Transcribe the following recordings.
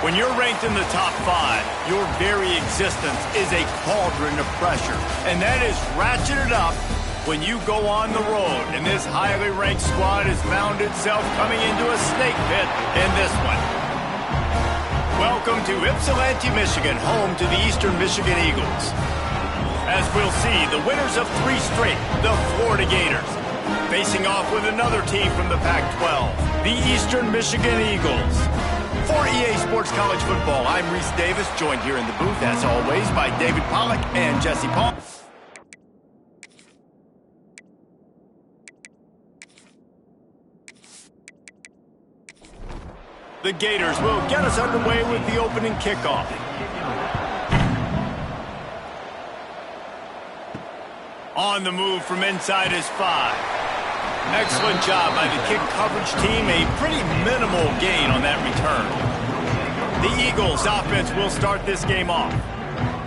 When you're ranked in the top 5, your very existence is a cauldron of pressure. And that is ratcheted up when you go on the road. And this highly ranked squad has found itself coming into a snake pit in this one. Welcome to Ypsilanti, Michigan, home to the Eastern Michigan Eagles. As we'll see, the winners of 3 straight, the Florida Gators, facing off with another team from the Pac-12, the Eastern Michigan Eagles. For EA Sports College Football, I'm Reese Davis, joined here in the booth, as always, by David Pollack and Jesse Paul. The Gators will get us underway with the opening kickoff. On the move from inside his 5. Excellent job by the kick coverage team. A pretty minimal gain on that return. The Eagles offense will start this game off.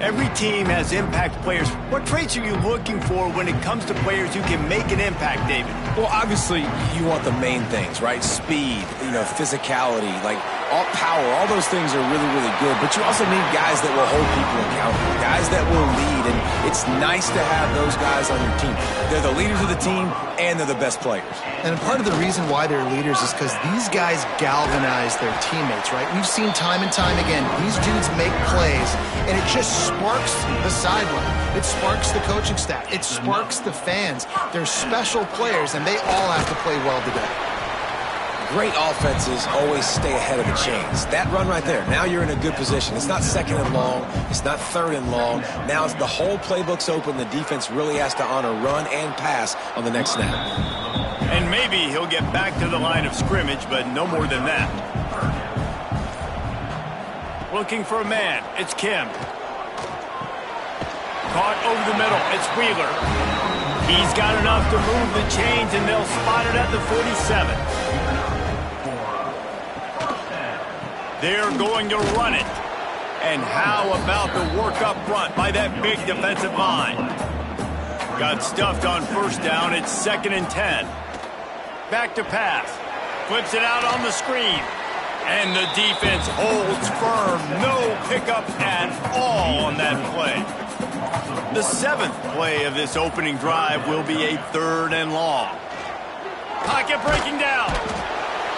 Every team has impact players. What traits are you looking for when it comes to players who can make an impact, David? Well, obviously, you want the main things, right? Speed, physicality, like all power, all those things are really, really good. But you also need guys that will hold people accountable, guys that will lead. And it's nice to have those guys on your team. They're the leaders of the team, and they're the best players. And part of the reason why they're leaders is because these guys galvanize their teammates, right? We've seen time and time again, these dudes make plays, and it just sparks the sideline. It sparks the coaching staff. It sparks the fans. They're special players, and they all have to play well today. Great offenses always stay ahead of the chains. That run right there, now you're in a good position. It's not 2nd and long. It's not 3rd and long. Now the whole playbook's open. The defense really has to honor run and pass on the next snap. And maybe he'll get back to the line of scrimmage, but no more than that. Looking for a man. It's Kim. Caught over the middle. It's Wheeler. He's got enough to move the chains, and they'll spot it at the 47. They're going to run it. And how about the work up front by that big defensive line? Got stuffed on 1st down. It's 2nd and 10. Back to pass. Flips it out on the screen. And the defense holds firm. No pickup at all on that play. The 7th play of this opening drive will be a 3rd and long. Pocket breaking down.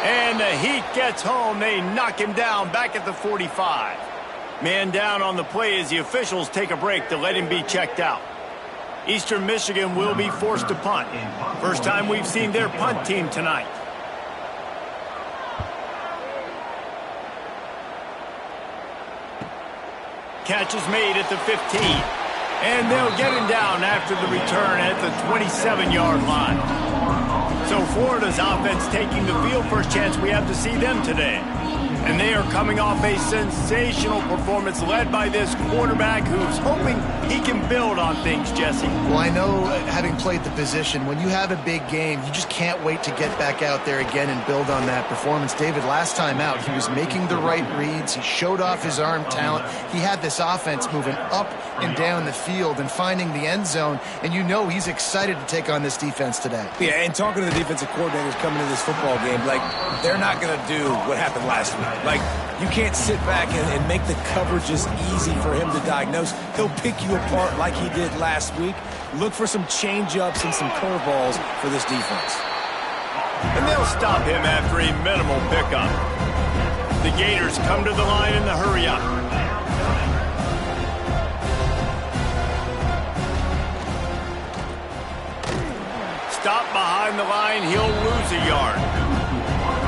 And the heat gets home. They knock him down back at the 45. Man down on the play as the officials take a break to let him be checked out. Eastern Michigan will be forced to punt. First time we've seen their punt team tonight. Catch is made at the 15. And they'll get him down after the return at the 27-yard line. So Florida's offense taking the field. First chance we have to see them today. And they are coming off a sensational performance led by this quarterback who's hoping he can build on things, Jesse. Well, I know, having played the position, when you have a big game, you just can't wait to get back out there again and build on that performance. David, last time out, he was making the right reads. He showed off his arm talent. He had this offense moving up and down the field and finding the end zone. And you know he's excited to take on this defense today. Yeah, and talking to the defensive coordinators coming to this football game, like, they're not going to do what happened last week. Like, you can't sit back and make the coverages easy for him to diagnose. He'll pick you apart like he did last week. Look for some change-ups and some curveballs for this defense. And they'll stop him after a minimal pickup. The Gators come to the line in the hurry-up. Stop behind the line, he'll lose a yard.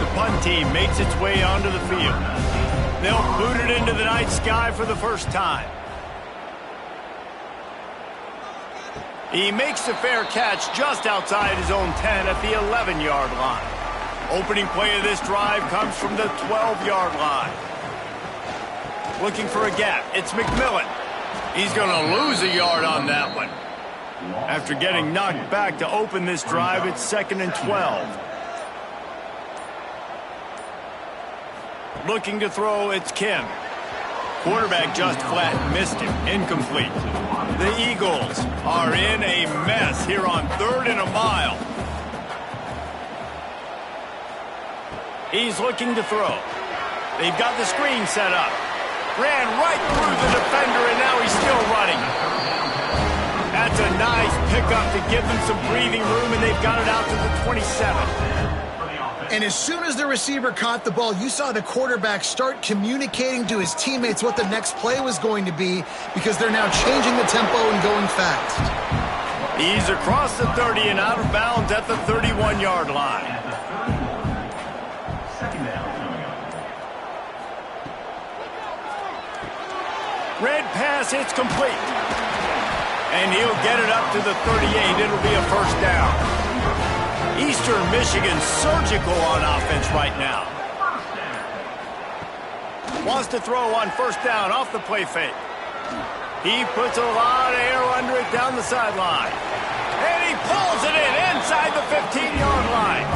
The punt team makes its way onto the field. They'll boot it into the night sky for the first time. He makes the fair catch just outside his own 10 at the 11-yard line. Opening play of this drive comes from the 12-yard line. Looking for a gap. It's McMillan. He's going to lose a yard on that one. After getting knocked back to open this drive, it's 2nd and 12. Looking to throw, it's Kim. Quarterback just flat missed him. Incomplete. The Eagles are in a mess here on 3rd and a mile. He's looking to throw. They've got the screen set up. Ran right through the defender, and now he's still running. That's a nice pickup to give them some breathing room, and they've got it out to the 27. And as soon as the receiver caught the ball, you saw the quarterback start communicating to his teammates what the next play was going to be, because they're now changing the tempo and going fast. He's across the 30 and out of bounds at the 31-yard line. Red pass, it's complete. And he'll get it up to the 38. It'll be a first down. Eastern Michigan surgical on offense right now. Wants to throw on first down off the play fake. He puts a lot of air under it down the sideline. And he pulls it in inside the 15-yard line.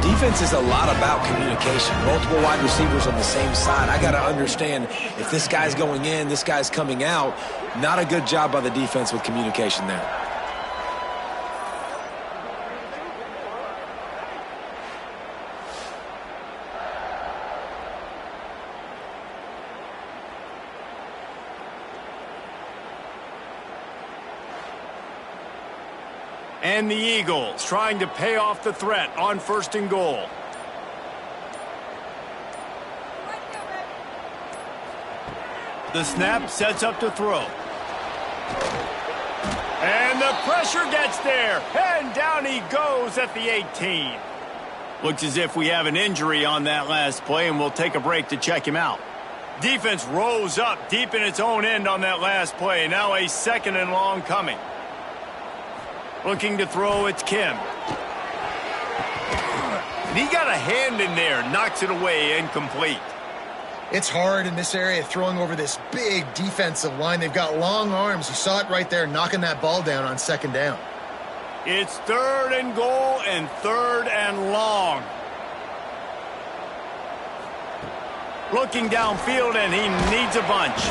Defense is a lot about communication. Multiple wide receivers on the same side. I got to understand if this guy's going in, this guy's coming out. Not a good job by the defense with communication there. And the Eagles trying to pay off the threat on first and goal. The snap sets up to throw. And the pressure gets there. And down he goes at the 18. Looks as if we have an injury on that last play, and we'll take a break to check him out. Defense rose up deep in its own end on that last play. Now a second and long coming. Looking to throw, it's Kim. And he got a hand in there, knocks it away, incomplete. It's hard in this area throwing over this big defensive line. They've got long arms. You saw it right there, knocking that ball down on second down. It's third and goal and third and long. Looking downfield, and he needs a bunch.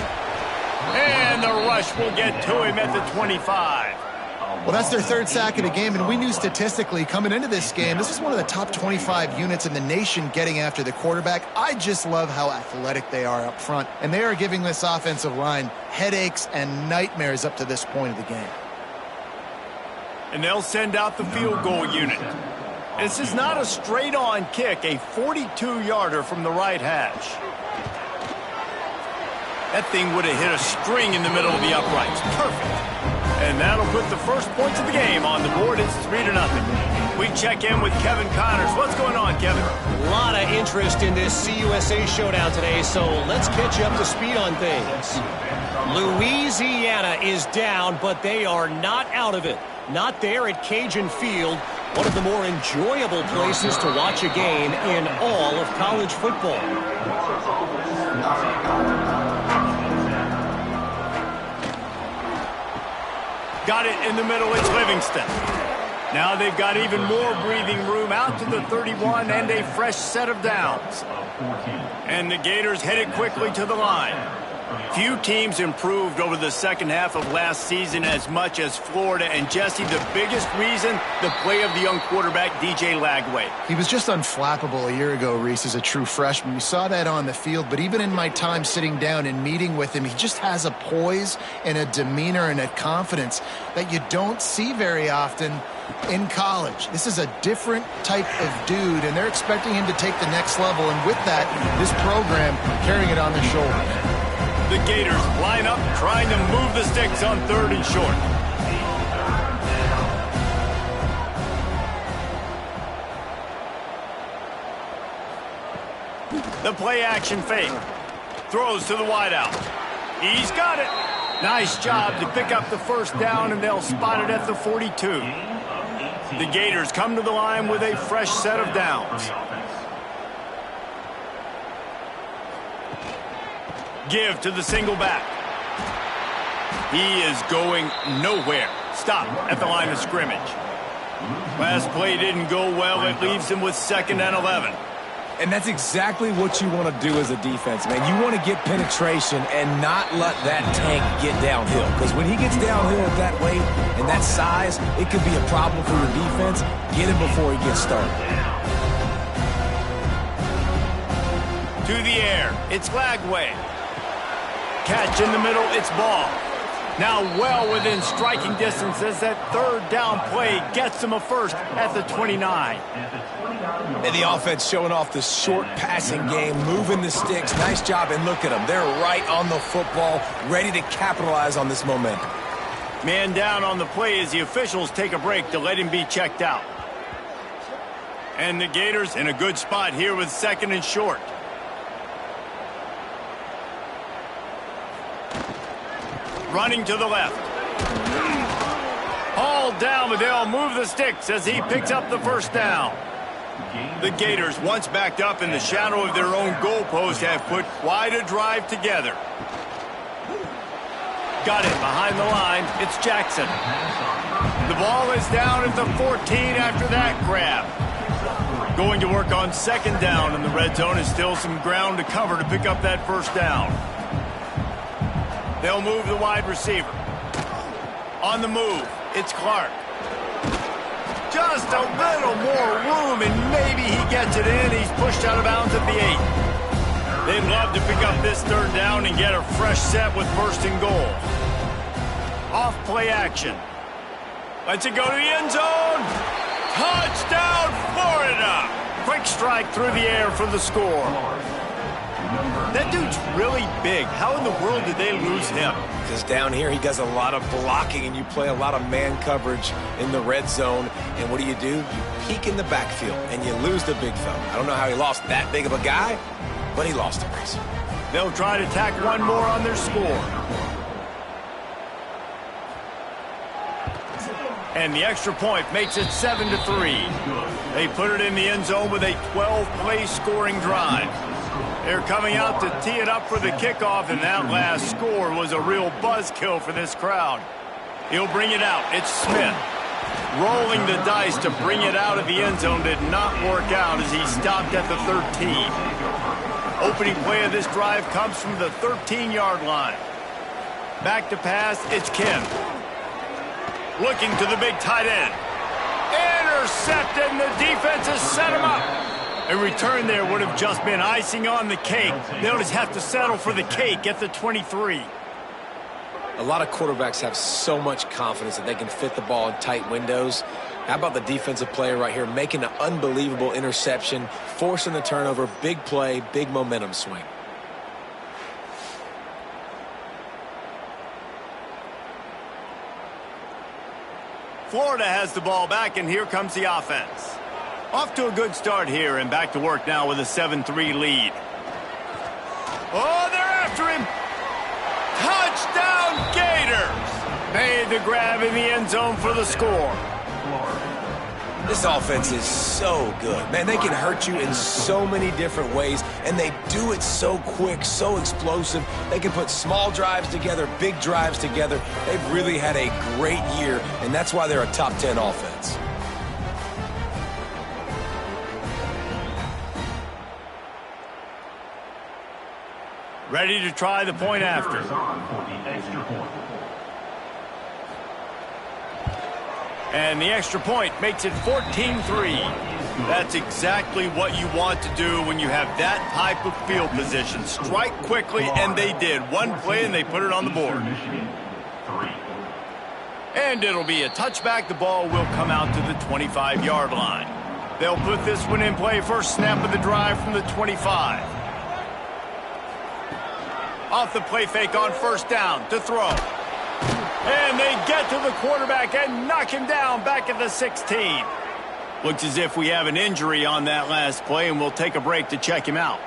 And the rush will get to him at the 25. Well, that's their third sack of the game, and we knew statistically coming into this game, this is one of the top 25 units in the nation getting after the quarterback. I just love how athletic they are up front, and they are giving this offensive line headaches and nightmares up to this point of the game. And they'll send out the field goal unit. This is not a straight-on kick, a 42-yarder from the right hash. That thing would have hit a string in the middle of the uprights. Perfect. And that'll put the first points of the game on the board. It's 3-0. We check in with Kevin Connors. What's going on, Kevin? A lot of interest in this CUSA showdown today, so let's catch you up to speed on things. Louisiana is down, but they are not out of it. Not there at Cajun Field, one of the more enjoyable places to watch a game in all of college football. Got it in the middle, it's Livingston. Now they've got even more breathing room out to the 31 and a fresh set of downs. And the Gators headed quickly to the line. Few teams improved over the second half of last season as much as Florida. And Jesse, the biggest reason, the play of the young quarterback, DJ Lagway. He was just unflappable a year ago, Reese, as a true freshman. We saw that on the field, but even in my time sitting down and meeting with him, he just has a poise and a demeanor and a confidence that you don't see very often in college. This is a different type of dude, and they're expecting him to take the next level. And with that, this program carrying it on their shoulders. The Gators line up, trying to move the sticks on third and short. The play action fake. Throws to the wideout. He's got it. Nice job to pick up the first down, and they'll spot it at the 42. The Gators come to the line with a fresh set of downs. Give to the single back. He is going nowhere. Stop at the line of scrimmage. Last play didn't go well. It leaves him with 2nd and 11. And that's exactly what you want to do as a defense, man. You want to get penetration and not let that tank get downhill. Because when he gets downhill at that weight and that size, it could be a problem for your defense. Get him before he gets started. To the air. It's Lagway. Catch in the middle. It's ball. Now well within striking distance as that third down play gets them a first at the 29. And the offense showing off the short passing game, moving the sticks. Nice job, and look at them. They're right on the football, ready to capitalize on this momentum. Man down on the play as the officials take a break to let him be checked out. And the Gators in a good spot here with second and short. Running to the left. Hauled down, but they'll move the sticks as he picks up the first down. The Gators, once backed up in the shadow of their own goalpost, have put quite a drive together. Got it behind the line. It's Jackson. The ball is down at the 14 after that grab. Going to work on second down in the red zone. Is still some ground to cover to pick up that first down. They'll move the wide receiver. On the move, it's Clark. Just a little more room, and maybe he gets it in. He's pushed out of bounds at the 8. They'd love to pick up this third down and get a fresh set with first and goal. Off play action. Lets it go to the end zone. Touchdown, Florida! Quick strike through the air for the score. That dude's really big. How in the world did they lose him? Because down here, he does a lot of blocking, and you play a lot of man coverage in the red zone. And what do? You peek in the backfield, and you lose the big fella. I don't know how he lost that big of a guy, but he lost a race. They'll try to tack one more on their score. And the extra point makes it 7-3. They put it in the end zone with a 12-play scoring drive. They're coming out to tee it up for the kickoff, and that last score was a real buzzkill for this crowd. He'll bring it out. It's Smith. Rolling the dice to bring it out of the end zone did not work out as he stopped at the 13. Opening play of this drive comes from the 13-yard line. Back to pass, it's Kim. Looking to the big tight end. Intercepted, and the defense has set him up. A return there would have just been icing on the cake. They'll just have to settle for the cake at the 23. A lot of quarterbacks have so much confidence that they can fit the ball in tight windows. How about the defensive player right here making an unbelievable interception, forcing the turnover, big play, big momentum swing. Florida has the ball back, and here comes the offense. Off to a good start here, and back to work now with a 7-3 lead. Oh, they're after him. Touchdown, Gators. Made the grab in the end zone for the score. This offense is so good. Man, they can hurt you in so many different ways, and they do it so quick, so explosive. They can put small drives together, big drives together. They've really had a great year, and that's why they're a top 10 offense. Ready to try the point after. And the extra point makes it 14-3. That's exactly what you want to do when you have that type of field position. Strike quickly, and they did. One play, and they put it on the board. And it'll be a touchback. The ball will come out to the 25-yard line. They'll put this one in play. First snap of the drive from the 25. Off the play fake on first down to throw. And they get to the quarterback and knock him down back at the 16. Looks as if we have an injury on that last play, and we'll take a break to check him out.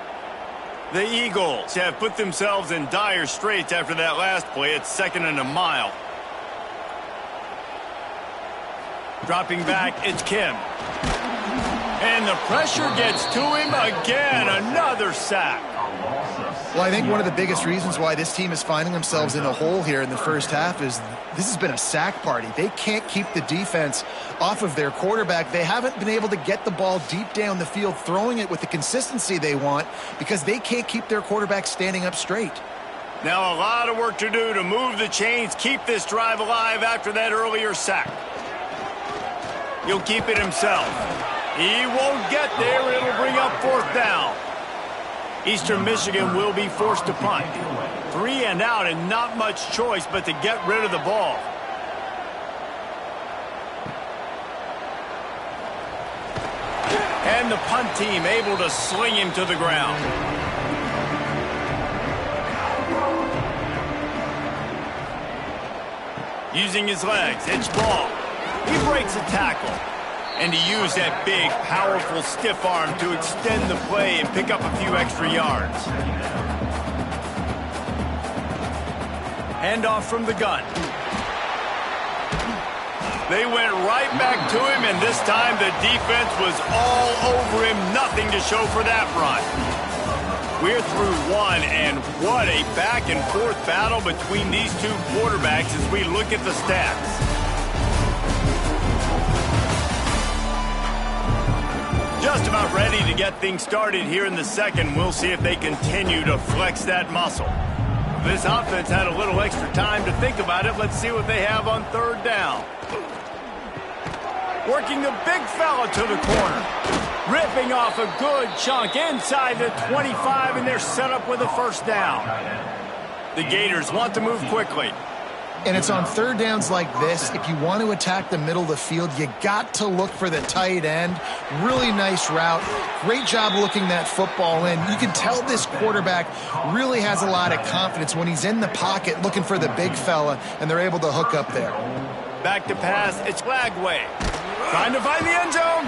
The Eagles have put themselves in dire straits after that last play. It's 2nd and a mile. Dropping back, it's Kim. And the pressure gets to him again. Another sack. Well, I think one of the biggest reasons why this team is finding themselves in a hole here in the first half is this has been a sack party. They can't keep the defense off of their quarterback. They haven't been able to get the ball deep down the field, throwing it with the consistency they want because they can't keep their quarterback standing up straight. Now a lot of work to do to move the chains, keep this drive alive after that earlier sack. He'll keep it himself. He won't get there. It'll bring up fourth down. Eastern Michigan will be forced to punt. 3 and out, and not much choice but to get rid of the ball. And the punt team able to sling him to the ground. Using his legs, it's ball. He breaks a tackle. And he used that big, powerful, stiff arm to extend the play and pick up a few extra yards. Handoff from the gun. They went right back to him, and this time the defense was all over him. Nothing to show for that run. We're through one, and what a back-and-forth battle between these two quarterbacks as we look at the stats. Just about ready to get things started here in the second. We'll see if they continue to flex that muscle. This offense had a little extra time to think about it. Let's see what they have on third down. Working the big fella to the corner. Ripping off a good chunk inside the 25, and they're set up with a first down. The Gators want to move quickly. And it's on third downs like this. If you want to attack the middle of the field, you got to look for the tight end. Really nice route. Great job looking that football in. You can tell this quarterback really has a lot of confidence when he's in the pocket looking for the big fella, and they're able to hook up there. Back to pass, it's Lagway. Trying to find the end zone.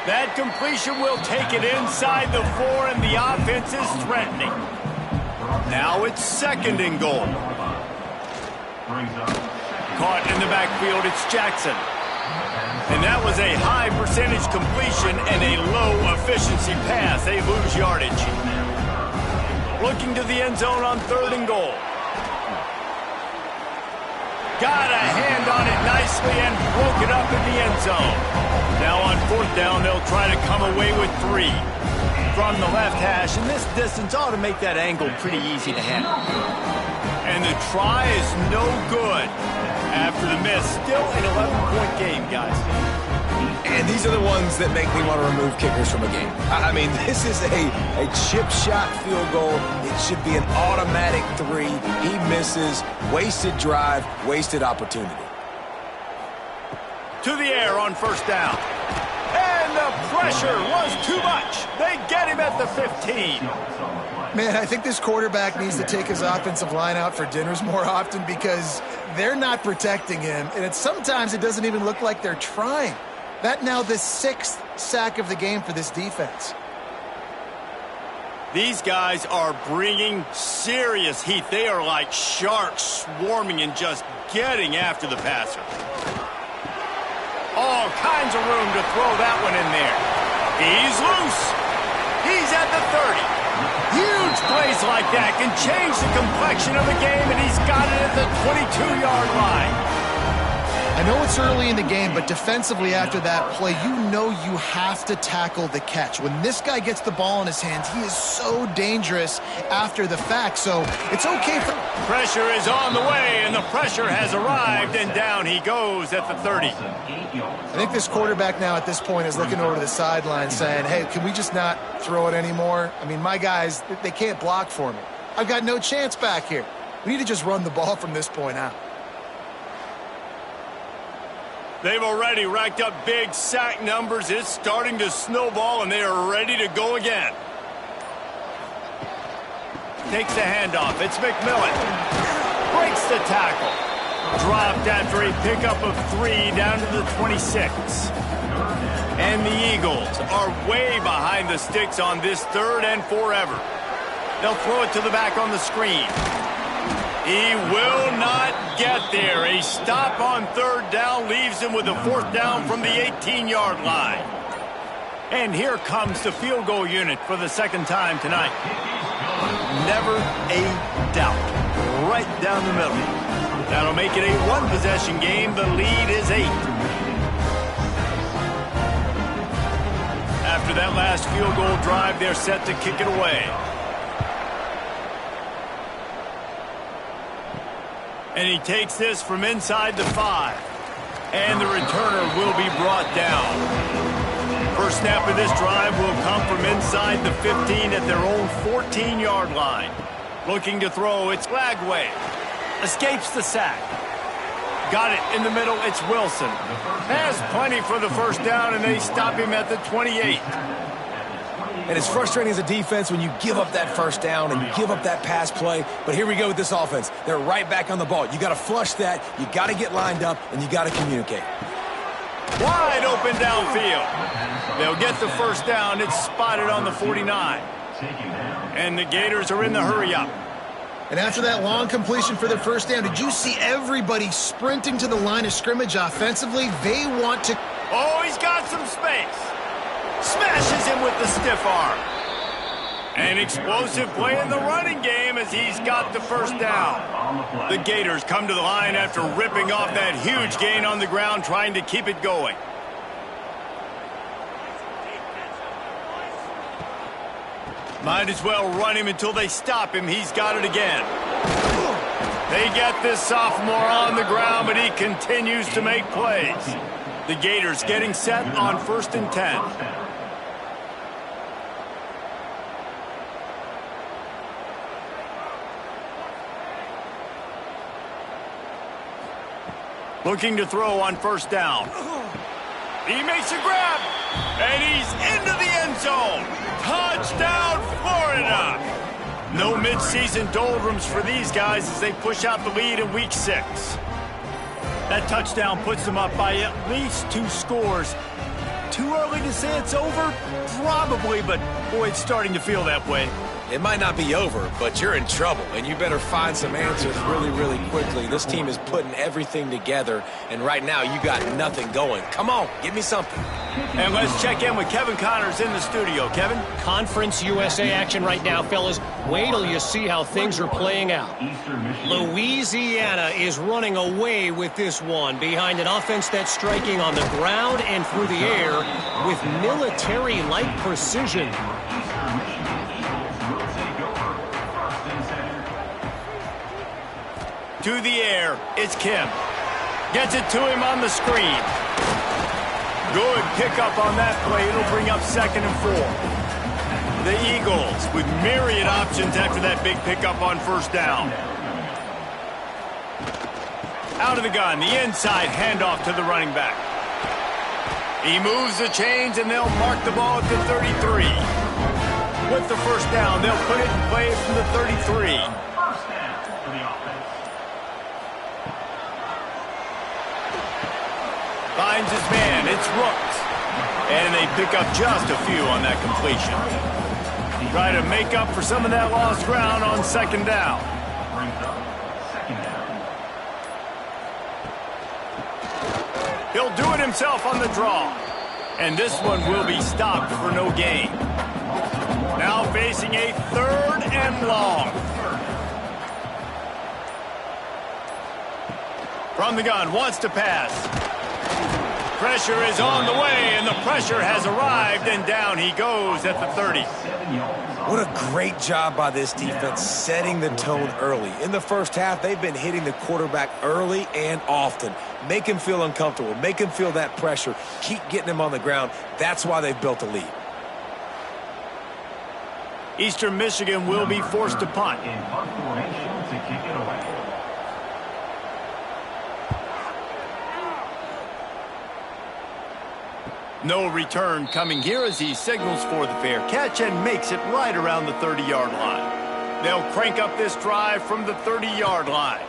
That completion will take it inside the 4, and the offense is threatening. Now it's second and goal. Caught in the backfield, it's Jackson. And that was a high percentage completion and a low efficiency pass. They lose yardage. Looking to the end zone on third and goal. Got a hand on it nicely and broke it up in the end zone. Now on fourth down, they'll try to come away with 3. From the left hash, and this distance ought to make that angle pretty easy to handle. And the try is no good. After the miss, still an 11-point game, guys. And these are the ones that make me want to remove kickers from a game. I mean, this is a chip shot field goal. It should be an automatic 3. He misses. Wasted drive, wasted opportunity. To the air on first down. And the pressure was too much. They get him at the 15. Man, I think this quarterback needs to take his offensive line out for dinners more often because they're not protecting him. And sometimes it doesn't even look like they're trying. That now the 6th sack of the game for this defense. These guys are bringing serious heat. They are like sharks swarming and just getting after the passer. All kinds of room to throw that one in there. He's loose. He's at the 30. Huge plays like that can change the complexion of the game, and he's got it at the 22-yard line. I know it's early in the game, but defensively after that play, you know you have to tackle the catch. When this guy gets the ball in his hands, he is so dangerous after the fact, so it's okay for... Pressure is on the way, and the pressure has arrived, and down he goes at the 30. I think this quarterback now at this point is looking over to the sideline saying, hey, can we just not throw it anymore? I mean, my guys, they can't block for me. I've got no chance back here. We need to just run the ball from this point out. They've already racked up big sack numbers. It's starting to snowball, and they are ready to go again. Takes the handoff. It's McMillan. Breaks the tackle. Dropped after a pickup of 3 down to the 26. And the Eagles are way behind the sticks on this 3rd and forever. They'll throw it to the back on the screen. He will not get there. A stop on 3rd down leaves him with a 4th down from the 18-yard line. And here comes the field goal unit for the 2nd time tonight. Never a doubt. Right down the middle. That'll make it a 1-possession game. The lead is 8. After that last field goal drive, they're set to kick it away. And he takes this from inside the 5. And the returner will be brought down. First snap of this drive will come from inside the 15 at their own 14-yard line. Looking to throw, it's Lagway. Escapes the sack. Got it in the middle, it's Wilson. Has plenty for the first down, and they stop him at the 28. And it's frustrating as a defense when you give up that first down and give up that pass play. But here we go with this offense. They're right back on the ball. You got to flush that. You got to get lined up, and you got to communicate. Wide open downfield. They'll get the first down. It's spotted on the 49. And the Gators are in the hurry-up. And after that long completion for the first down, did you see everybody sprinting to the line of scrimmage offensively? They want to... Oh, he's got some space. Smashes him with the stiff arm. An explosive play in the running game as he's got the first down. The Gators come to the line after ripping off that huge gain on the ground, trying to keep it going. Might as well run him until they stop him. He's got it again. They get this sophomore on the ground, but he continues to make plays. The Gators getting set on 1st and 10. Looking to throw on first down. He makes a grab, and he's into the end zone. Touchdown, Florida! No midseason doldrums for these guys as they push out the lead in Week 6. That touchdown puts them up by at least 2 scores. Too early to say it's over? Probably, but boy, it's starting to feel that way. It might not be over, but you're in trouble, and you better find some answers really, really quickly. This team is putting everything together, and right now you got nothing going. Come on, give me something. And let's check in with Kevin Connors in the studio. Kevin? Conference USA action right now, fellas. Wait till you see how things are playing out. Louisiana is running away with this one behind an offense that's striking on the ground and through the air with military-like precision. To the air, it's Kim. Gets it to him on the screen. Good pickup on that play. It'll bring up 2nd and 4. The Eagles with myriad options after that big pickup on first down. Out of the gun, the inside handoff to the running back. He moves the chains, and they'll mark the ball at the 33. With the first down, they'll put it in play from the 33. Finds his man, it's Rooks. And they pick up just a few on that completion. Try to make up for some of that lost ground on 2nd down. He'll do it himself on the draw. And this one will be stopped for no gain. Now facing a 3rd and long. From the gun, wants to pass. Pressure is on the way, and the pressure has arrived, and down he goes at the 30. What a great job by this defense setting the tone early. In the first half, they've been hitting the quarterback early and often. Make him feel uncomfortable. Make him feel that pressure. Keep getting him on the ground. That's why they've built a lead. Eastern Michigan will be forced to punt. No return coming here as he signals for the fair catch and makes it right around the 30-yard line. They'll crank up this drive from the 30-yard line.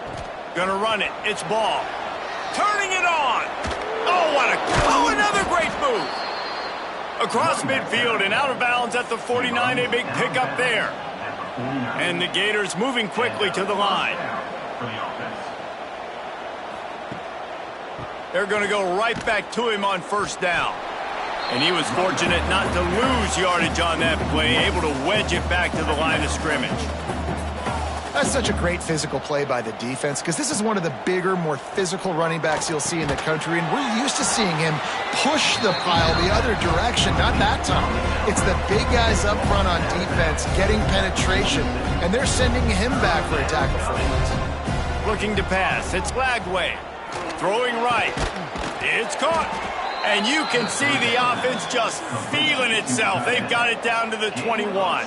Gonna run it. It's Ball. Turning it on. Oh, another great move. Across midfield and out of bounds at the 49. A big pickup there. And the Gators moving quickly to the line. They're going to go right back to him on first down. And he was fortunate not to lose yardage on that play, able to wedge it back to the line of scrimmage. That's such a great physical play by the defense because this is one of the bigger, more physical running backs you'll see in the country, and we're used to seeing him push the pile the other direction. Not that time. It's the big guys up front on defense getting penetration, and they're sending him back for a tackle for loss. Looking to pass. It's Lagway. Throwing right. It's caught. And you can see the offense just feeling itself. They've got it down to the 21.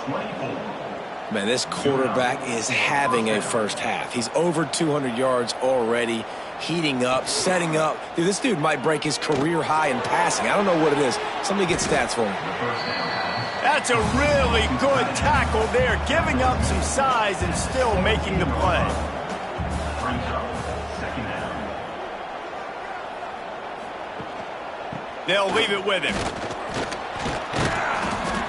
Man, this quarterback is having a first half. He's over 200 yards already, heating up, setting up. Dude, this dude might break his career high in passing. I don't know what it is. Somebody get stats for me. That's a really good tackle there, giving up some size and still making the play. They'll leave it with him.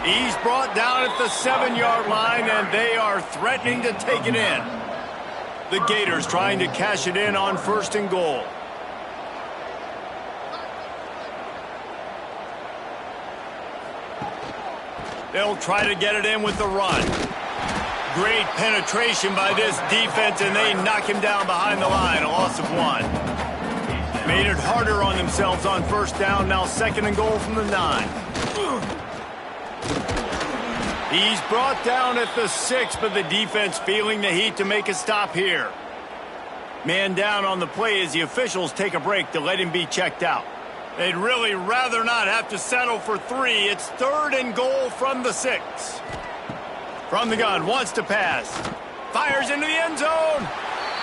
He's brought down at the 7-yard line, and they are threatening to take it in. The Gators trying to cash it in on 1st and goal. They'll try to get it in with the run. Great penetration by this defense, and they knock him down behind the line, a loss of 1. Made it harder on themselves on 1st down, now 2nd and goal from the 9. He's brought down at the 6, but the defense feeling the heat to make a stop here. Man down on the play as the officials take a break to let him be checked out. They'd really rather not have to settle for 3. It's 3rd and goal from the 6. From the gun, wants to pass. Fires into the end zone.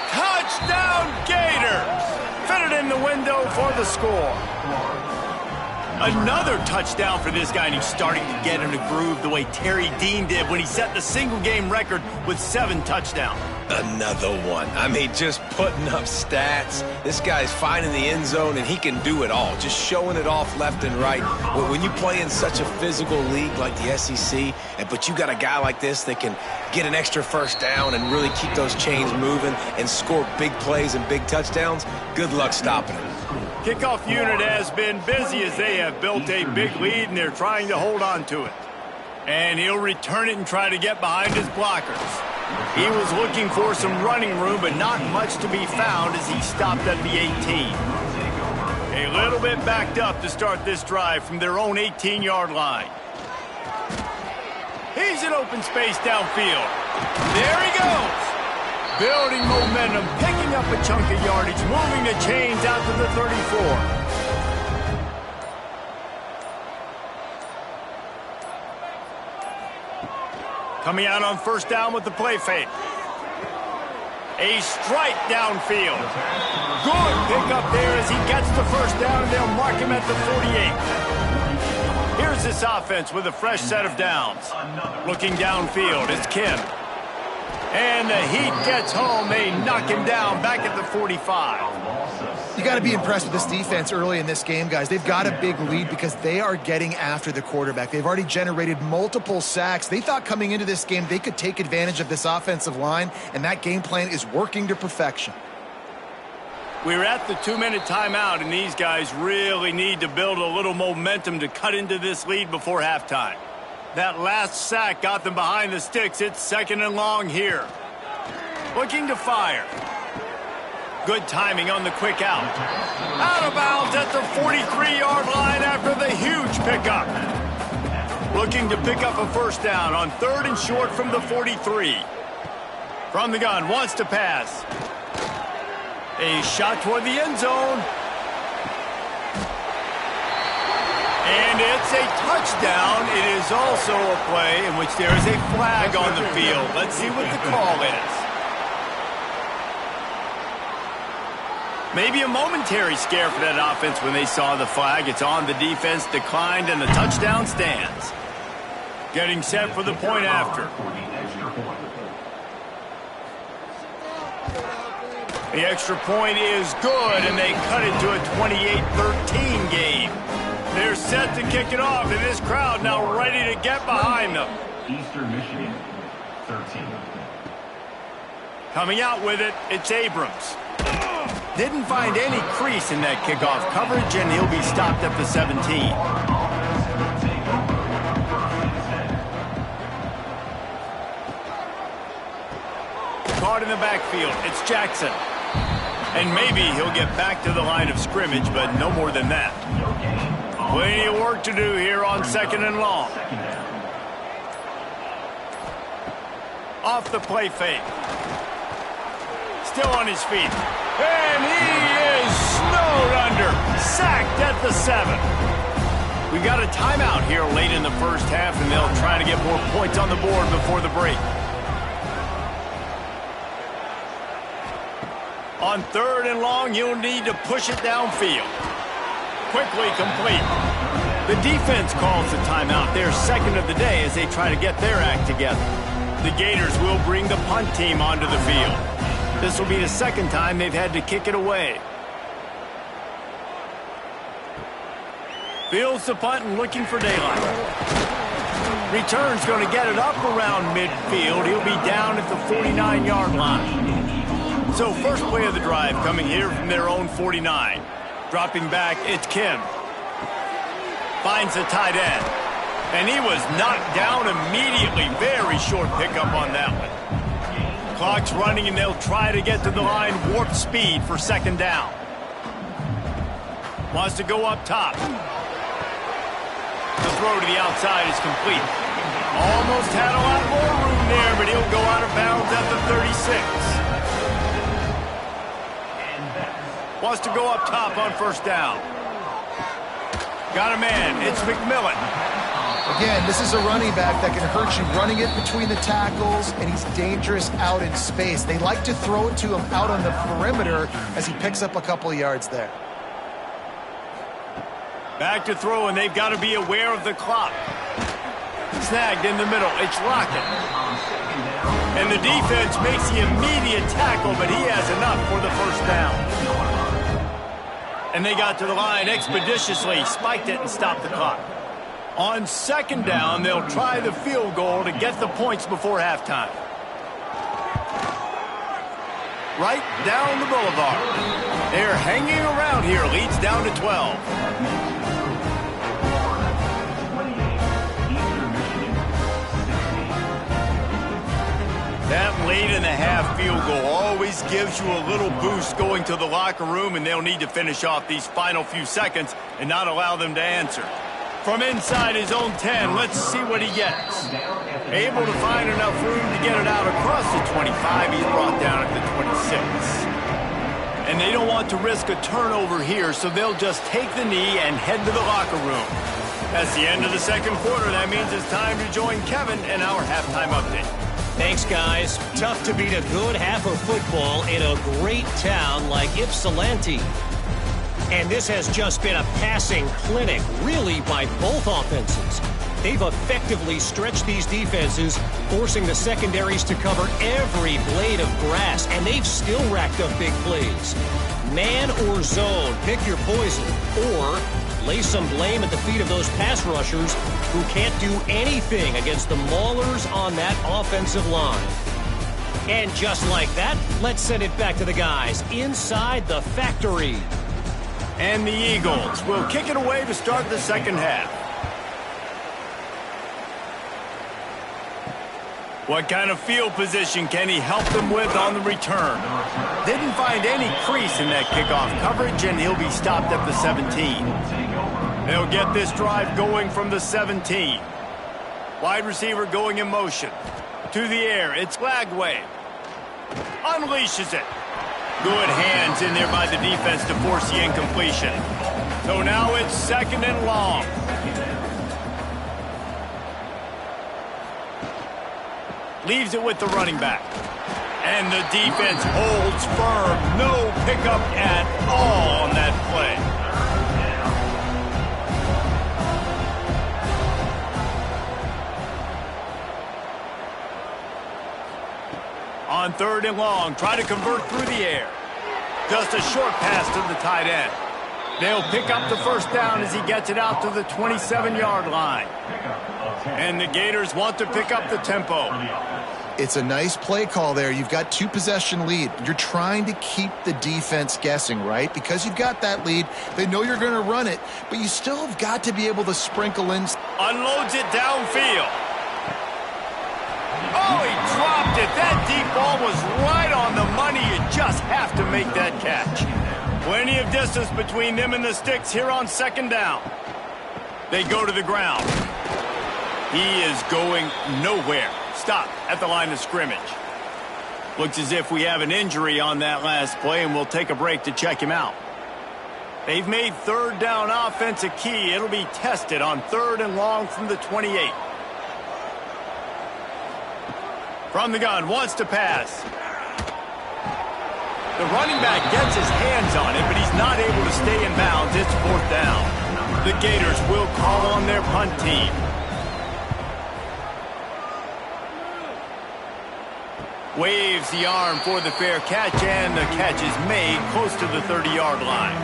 Touchdown, Gators! Fitted in the window for the score. Another touchdown for this guy, and he's starting to get in a groove the way Terry Dean did when he set the single-game record with 7 touchdowns. Another one. I mean, just putting up stats. This guy's finding the end zone, and he can do it all. Just showing it off left and right. When you play in such a physical league like the SEC, but you got a guy like this that can get an extra 1st down and really keep those chains moving and score big plays and big touchdowns, good luck stopping him. Kickoff unit has been busy as they have built a big lead, and they're trying to hold on to it. And he'll return it and try to get behind his blockers. He was looking for some running room, but not much to be found as he stopped at the 18. A little bit backed up to start this drive from their own 18-yard line. He's in open space downfield. There he goes. Building momentum, picking up a chunk of yardage, moving the chains out to the 34. Coming out on 1st down with the play fake. A strike downfield. Good pick up there as he gets the 1st down, and they'll mark him at the 48. Here's this offense with a fresh set of downs. Looking downfield, it's Kim. And the heat gets home. They knock him down back at the 45. You got to be impressed with this defense early in this game, guys. They've got a big lead because they are getting after the quarterback. They've already generated multiple sacks. They thought coming into this game they could take advantage of this offensive line, and that game plan is working to perfection. We're at the 2-minute timeout, and these guys really need to build a little momentum to cut into this lead before halftime. That last sack got them behind the sticks. It's 2nd and long here. Looking to fire. Good timing on the quick out. Out of bounds at the 43-yard line after the huge pickup. Looking to pick up a 1st down on 3rd and short from the 43. From the gun, wants to pass. A shot toward the end zone. And it's a touchdown. It is also a play in which there is a flag on the field. Let's see what the call is. Maybe a momentary scare for that offense when they saw the flag. It's on, the defense declined, and the touchdown stands. Getting set for the point after. The extra point is good, and they cut it to a 28-13 game. They're set to kick it off, and this crowd now ready to get behind them. Eastern Michigan, 13. Coming out with it, it's Abrams. Didn't find any crease in that kickoff coverage, and he'll be stopped at the 17. Caught in the backfield, it's Jackson. And maybe he'll get back to the line of scrimmage, but no more than that. Plenty of work to do here on 2nd and long. Off the play fake. Still on his feet. And he is snowed under. Sacked at at the 7. We've got a timeout here late in the first half, and they'll try to get more points on the board before the break. On 3rd and long, you'll need to push it downfield. Quickly complete. The defense calls the timeout, their second of the day, as they try to get their act together. The Gators will bring the punt team onto the field. This will be the second time they've had to kick it away. Fields the punt and looking for daylight. Return's going to get it up around midfield. He'll be down at the 49-yard line. So first play of the drive coming here from their own 49. Dropping back, it's Kim. Finds the tight end. And he was knocked down immediately. Very short pickup on that one. Clock's running, and they'll try to get to the line. Warp speed for second down. Wants to go up top. The throw to the outside is complete. Almost had a lot more room there, but he'll go out of bounds at the 36. Wants to go up top on first down. Got a man. It's McMillan. Again, this is a running back that can hurt you running it between the tackles, and he's dangerous out in space. They like to throw it to him out on the perimeter as he picks up a couple of yards there. Back to throw, and they've got to be aware of the clock. Snagged in the middle. It's Lockett. And the defense makes the immediate tackle, but he has enough for the first down. And they got to the line expeditiously, spiked it, and stopped the clock. On second down, they'll try the field goal to get the points before halftime. Right down the boulevard. They're hanging around here. Leads down to 12. That late in the half field goal always gives you a little boost going to the locker room, and they'll need to finish off these final few seconds and not allow them to answer. From inside his own 10, let's see what he gets. Able to find enough room to get it out across the 25. He's brought down at the 26. And they don't want to risk a turnover here, so they'll just take the knee and head to the locker room. That's the end of the second quarter. That means it's time to join Kevin in our halftime update. Thanks, guys. Tough to beat a good half of football in a great town like Ypsilanti. And this has just been a passing clinic, really, by both offenses. They've effectively stretched these defenses, forcing the secondaries to cover every blade of grass, and they've still racked up big plays. Man or zone, pick your poison, or lay some blame at the feet of those pass rushers who can't do anything against the maulers on that offensive line. And just like that, let's send it back to the guys inside the factory. And the Eagles will kick it away to start the second half. What kind of field position can he help them with on the return? Didn't find any crease in that kickoff coverage, and he'll be stopped at the 17. They'll get this drive going from the 17. Wide receiver going in motion. To the air, it's Lagway. Unleashes it. Good hands in there by the defense to force the incompletion. So now it's second and long. Leaves it with the running back. And the defense holds firm. No pickup at all on that play. On third and long, try to convert through the air. Just a short pass to the tight end. They'll pick up the first down as he gets it out to the 27-yard line. And the Gators want to pick up the tempo. It's a nice play call there. You've got 2-possession lead. You're trying to keep the defense guessing, right? Because you've got that lead. They know you're going to run it, but you still have got to be able to sprinkle in. Unloads it downfield. Oh, he dropped it. That deep ball was right on the money. You just have to make that catch. Plenty of distance between them and the sticks here on second down. They go to the ground. He is going nowhere. Stop at the line of scrimmage. Looks as if we have an injury on that last play, and we'll take a break to check him out. They've made third down offense a key. It'll be tested on 3rd and long from the 28. From the gun, wants to pass. The running back gets his hands on it, but he's not able to stay in bounds. It's 4th down. The Gators will call on their punt team. Waves the arm for the fair catch, and the catch is made close to the 30-yard line.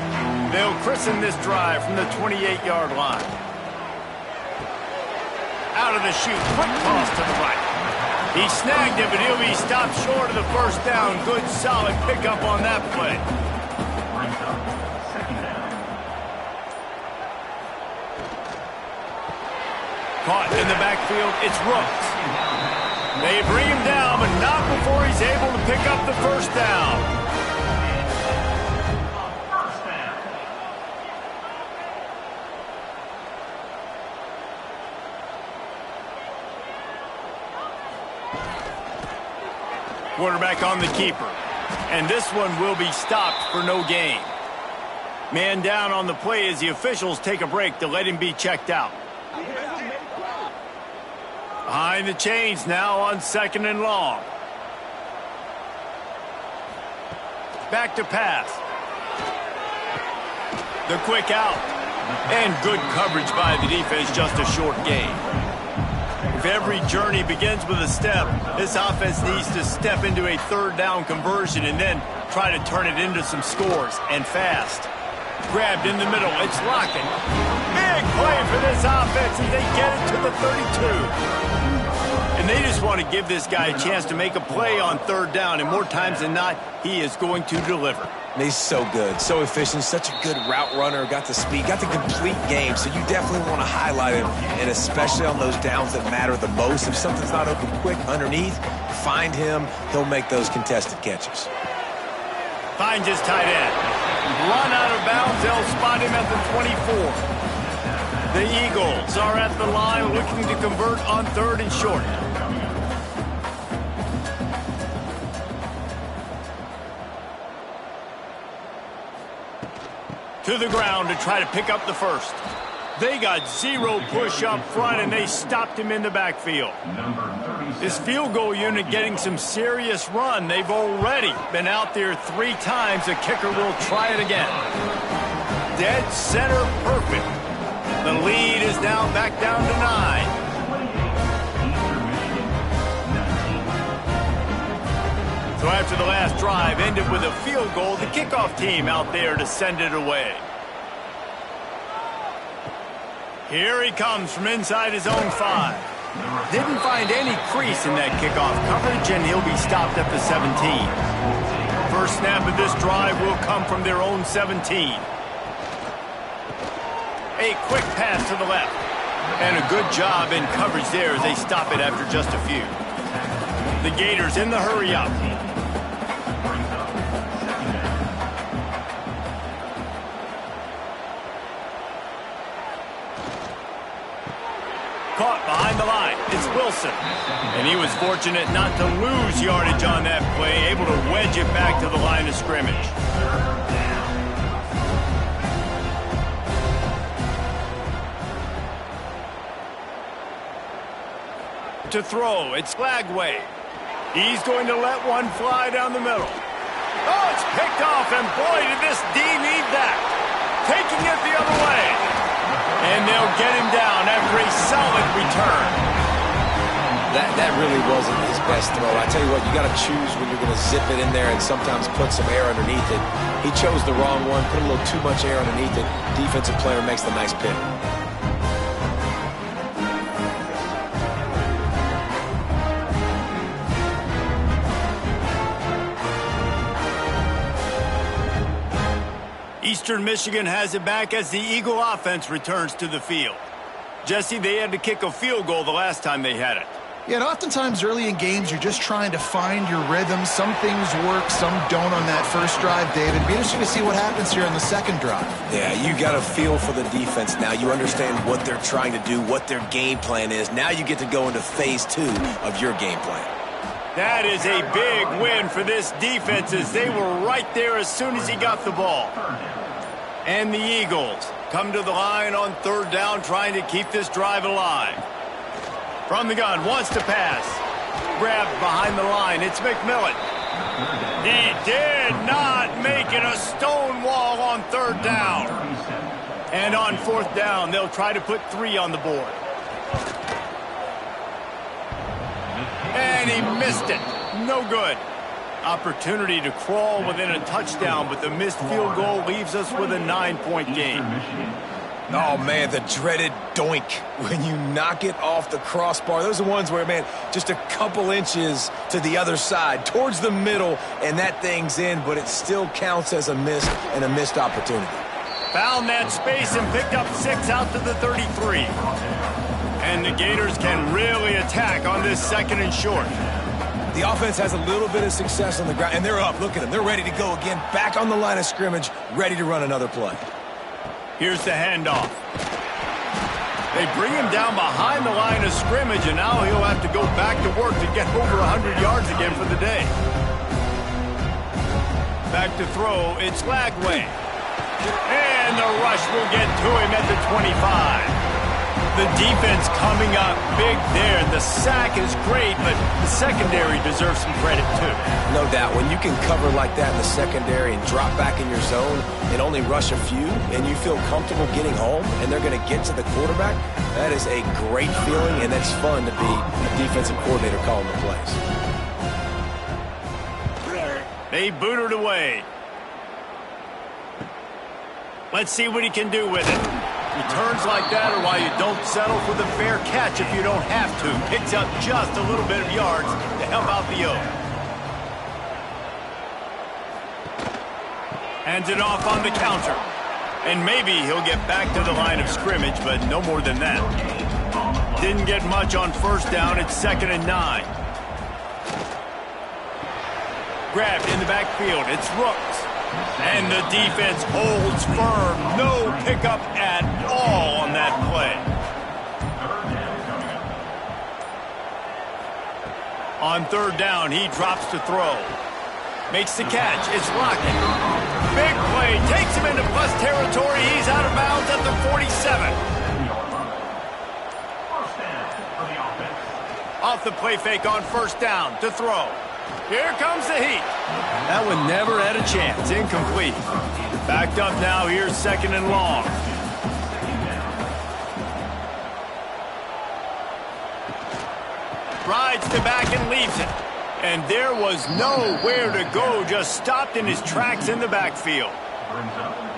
They'll christen this drive from the 28-yard line. Out of the chute, quick toss to the right. He snagged it, but he'll be stopped short of the 1st down. Good, solid pickup on that play. Caught in the backfield, it's Rooks. They bring him down, but not before he's able to pick up the 1st down. Quarterback on the keeper. And this one will be stopped for no gain. Man down on the play as the officials take a break to let him be checked out. Behind the chains now on 2nd and long. Back to pass. The quick out. And good coverage by the defense, just a short gain. If every journey begins with a step, this offense needs to step into a 3rd down conversion and then try to turn it into some scores, and fast. Grabbed in the middle, it's Lockett. Big play for this offense as they get it to the 32. And they just want to give this guy a chance to make a play on 3rd down, and more times than not, he is going to deliver. And he's so good, so efficient, such a good route runner, got the speed, got the complete game, so you definitely want to highlight him, and especially on those downs that matter the most. If something's not open quick underneath, find him, he'll make those contested catches. Finds his tight end. Run out of bounds, they'll spot him at the 24. The Eagles are at the line looking to convert on 3rd and short. To the ground to try to pick up the 1st. They got 0 push up front, and they stopped him in the backfield. This field goal unit getting some serious run. They've already been out there 3 times. The kicker will try it again. Dead center perfect. The lead is now back down to 9. So after the last drive ended with a field goal, the kickoff team out there to send it away. Here he comes from inside his own 5. Didn't find any crease in that kickoff coverage, and he'll be stopped at the 17. First snap of this drive will come from their own 17. A quick pass to the left. And a good job in coverage there as they stop it after just a few. The Gators in the hurry up. Caught behind the line. It's Wilson. And he was fortunate not to lose yardage on that play, able to wedge it back to the line of scrimmage. To throw, it's Flagway. He's going to let one fly down the middle. Oh, it's picked off, and boy, did this D need that. Taking it the other way. And they'll get him down after a solid return. That really wasn't his best throw. I tell you what, you got to choose when you're going to zip it in there and sometimes put some air underneath it. He chose the wrong one, put a little too much air underneath it. Defensive player makes the nice pick. Eastern Michigan has it back as the Eagle offense returns to the field. Jesse, they had to kick a field goal the last time they had it. Yeah, and oftentimes early in games, you're just trying to find your rhythm. Some things work, some don't on that first drive, David. It'd be interesting to see what happens here on the second drive. Yeah, you got a feel for the defense now. You understand what they're trying to do, what their game plan is. Now you get to go into phase 2 of your game plan. That is a big win for this defense as they were right there as soon as he got the ball. And the Eagles come to the line on third down, trying to keep this drive alive. From the gun, wants to pass. Grabbed behind the line. It's McMillan. He did not make it a stone wall on third down. And on fourth down, they'll try to put 3 on the board. And he missed it. No good. Opportunity to crawl within a touchdown, but the missed field goal leaves us with a 9-point game. Oh, man, the dreaded doink when you knock it off the crossbar. Those are ones where, man, just a couple inches to the other side, towards the middle, and that thing's in, but it still counts as a miss and a missed opportunity. Found that space and picked up 6 out to the 33. And the Gators can really attack on this second and short. The offense has a little bit of success on the ground, and they're up. Look at them. They're ready to go again, back on the line of scrimmage, ready to run another play. Here's the handoff. They bring him down behind the line of scrimmage, and now he'll have to go back to work to get over 100 yards again for the day. Back to throw. It's Lagway. And the rush will get to him at the 25. The defense coming up big there. The sack is great, but the secondary deserves some credit too. No doubt. When you can cover like that in the secondary and drop back in your zone and only rush a few, and you feel comfortable getting home, and they're going to get to the quarterback, that is a great feeling, and it's fun to be a defensive coordinator calling the plays. They boot it away. Let's see what he can do with it. Returns like that are why you don't settle for the fair catch if you don't have to. Picks up just a little bit of yards to help out the O. Hands it off on the counter. And maybe he'll get back to the line of scrimmage, but no more than that. Didn't get much on first down. It's 2nd and 9. Grabbed in the backfield. It's Rooks. And the defense holds firm. No pickup at all on that play. On third down, he drops to throw. Makes the catch. It's Lockett. Big play. Takes him into plus territory. He's out of bounds at the 47. Off the play fake on first down to throw. Here comes the heat. That one never had a chance. Incomplete. Backed up now. Here's 2nd and long. Rides to back and leaves it. And there was nowhere to go. Just stopped in his tracks in the backfield.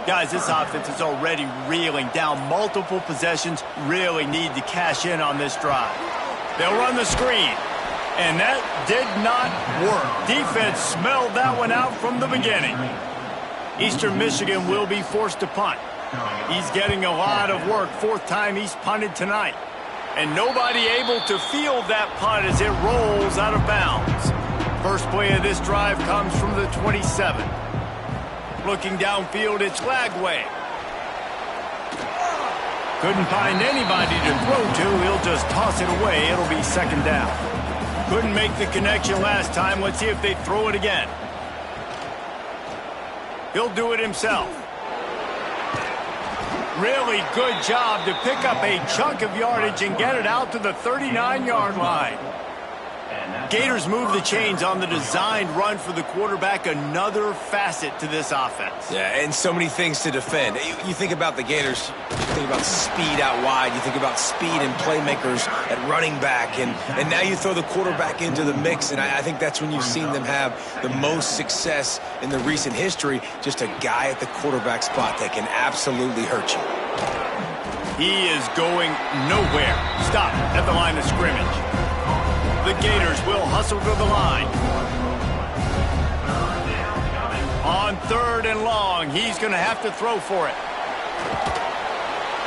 Guys, this offense is already reeling down multiple possessions. Really need to cash in on this drive. They'll run the screen. And that did not work. Defense smelled that one out from the beginning. Eastern Michigan will be forced to punt. He's getting a lot of work. 4th time he's punted tonight. And nobody able to field that punt as it rolls out of bounds. First play of this drive comes from the 27. Looking downfield, it's Lagway. Couldn't find anybody to throw to. He'll just toss it away. It'll be 2nd down. Couldn't make the connection last time. Let's see if they throw it again. He'll do it himself. Really good job to pick up a chunk of yardage and get it out to the 39-yard line. Gators move the chains on the designed run for the quarterback. Another facet to this offense. Yeah, and so many things to defend. You think about the Gators, you think about speed out wide, you think about speed and playmakers at running back, and now you throw the quarterback into the mix, and I think that's when you've seen them have the most success in the recent history. Just a guy at the quarterback spot that can absolutely hurt you. He is going nowhere. Stop at the line of scrimmage. The Gators will hustle to the line. On 3rd and long, he's going to have to throw for it.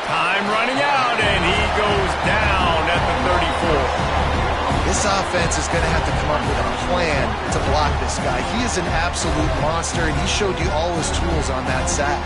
Time running out, and he goes down at the 34. This offense is going to have to come up with a plan to block this guy. He is an absolute monster, and he showed you all his tools on that sack.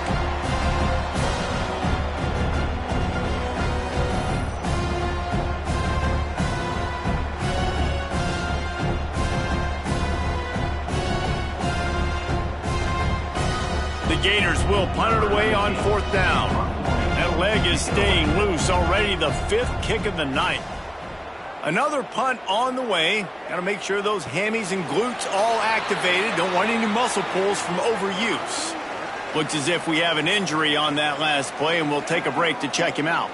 The Gators will punt it away on 4th down. That leg is staying loose, already the 5th kick of the night. Another punt on the way. Got to make sure those hammies and glutes all activated. Don't want any muscle pulls from overuse. Looks as if we have an injury on that last play, and we'll take a break to check him out.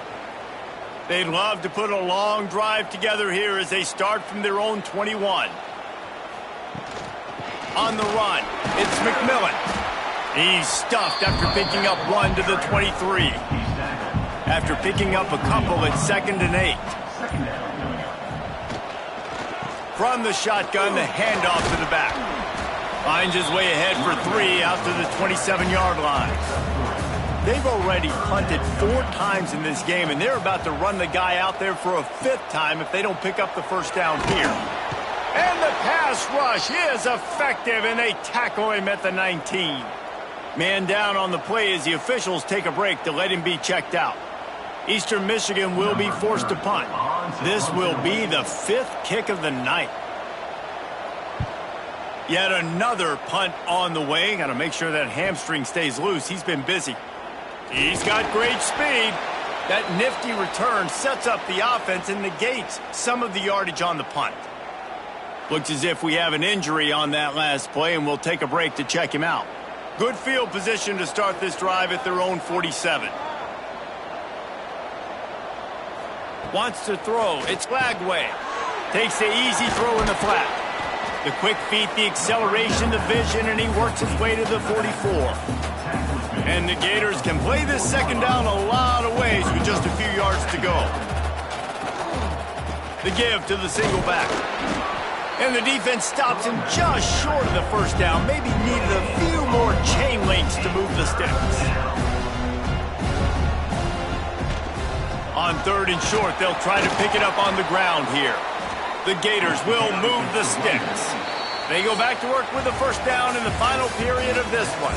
They'd love to put a long drive together here as they start from their own 21. On the run, it's McMillan. He's stuffed after picking up 1 to the 23. After picking up a couple, it's 2nd and 8. From the shotgun, the handoff to the back. Finds his way ahead for 3 out to the 27-yard line. They've already punted 4 times in this game, and they're about to run the guy out there for a 5th time if they don't pick up the first down here. And the pass rush is effective, and they tackle him at the 19. Man down on the play as the officials take a break to let him be checked out. Eastern Michigan will be forced to punt. This will be the 5th kick of the night. Yet another punt on the way. Got to make sure that hamstring stays loose. He's been busy. He's got great speed. That nifty return sets up the offense and negates some of the yardage on the punt. Looks as if we have an injury on that last play, and we'll take a break to check him out. Good field position to start this drive at their own 47. Wants to throw. It's Lagway. Takes the easy throw in the flat. The quick feet, the acceleration, the vision, and he works his way to the 44. And the Gators can play this 2nd down a lot of ways with just a few yards to go. The give to the single back. And the defense stops him just short of the first down. Maybe needed a few more chain links to move the sticks. On 3rd and short, they'll try to pick it up on the ground here. The Gators will move the sticks. They go back to work with the first down in the final period of this one.